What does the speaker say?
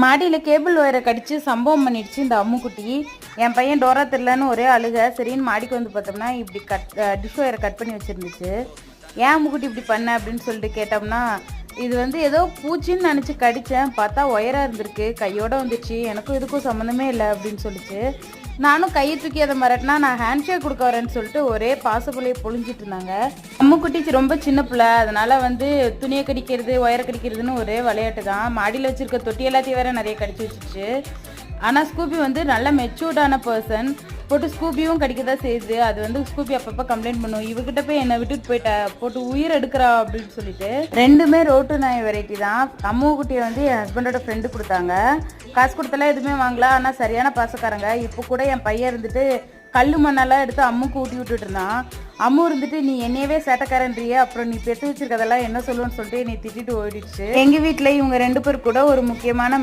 மாடியில் கேபிள் ஒயரை கடிச்சு சம்பவம் பண்ணிடுச்சு இந்த அம்முக்குட்டி. என் பையன் டோரா தெரியலன்னு ஒரே அழுக. சரின்னு மாடிக்கு வந்து பார்த்தோம்னா இப்படி டிஷ் ஒயரை கட் பண்ணி வச்சுருந்துச்சு. ஏன் அம்முக்குட்டி இப்படி பண்ண அப்படின்னு சொல்லிட்டு கேட்டோம்னா, இது வந்து ஏதோ பூச்சின்னு நினச்சி கடித்தேன், பார்த்தா ஒயராக இருந்திருக்கு, கையோடு வந்துச்சு, எனக்கும் இதுக்கும் சம்மந்தமே இல்லை அப்படின்னு சொல்லிச்சு. நானும் கையை தூக்கி அதை மிரட்டினா நான் ஹேண்ட்ஷேக் கொடுக்க வரேன்னு சொல்லிட்டு ஒரே பாசக்குள்ளையை பொழிஞ்சிட்டு இருந்தாங்க. அம்முக்குட்டி ரொம்ப சின்ன பிள்ளை, அதனால வந்து துணியை கடிக்கிறது ஒயரை கடிக்கிறதுன்னு ஒரே விளையாட்டு தான். மாடியில் வச்சுருக்க தொட்டி எல்லாத்தையும் வேற நிறைய கடிச்சு வச்சுச்சு. ஆனால் ஸ்கூபி வந்து நல்ல மெச்சூர்டான பர்சன், போட்டு ஸ்கூபியும் கடிக்க தான் செய்யுது. அது வந்து ஸ்கூபி அப்பப்போ கம்ப்ளைண்ட் பண்ணும், இவகிட்ட போய் என்னை விட்டுட்டு போயிட்டா, போட்டு உயிர் எடுக்கிறா அப்படின்னு சொல்லிட்டு. ரெண்டுமே ரோட்டு நாய் வெரைட்டி தான். அம்முக்குட்டியை வந்து என் ஹஸ்பண்டோட ஃப்ரெண்டு கொடுத்தாங்க. காசு கொடுத்தலாம் எதுவுமே வாங்கலாம், ஆனால் சரியான பாசக்காரங்க. இப்போ கூட என் பையன் இருந்துட்டு கல் மண்ணெல்லாம் எடுத்து அம்முக்கு ஊட்டி விட்டுட்டு இருந்தான். அம்மு இருந்துட்டு நீ என்னையவே சேட்டைக்காரன்றியே, அப்புறம் நீ பெற்று வச்சிருக்கதெல்லாம் என்ன சொல்லுன்னு சொல்லிட்டு என்னை திட்டிட்டு ஓடிடுச்சு. எங்கள் வீட்டில் இவங்க 2 பேர் கூட ஒரு முக்கியமான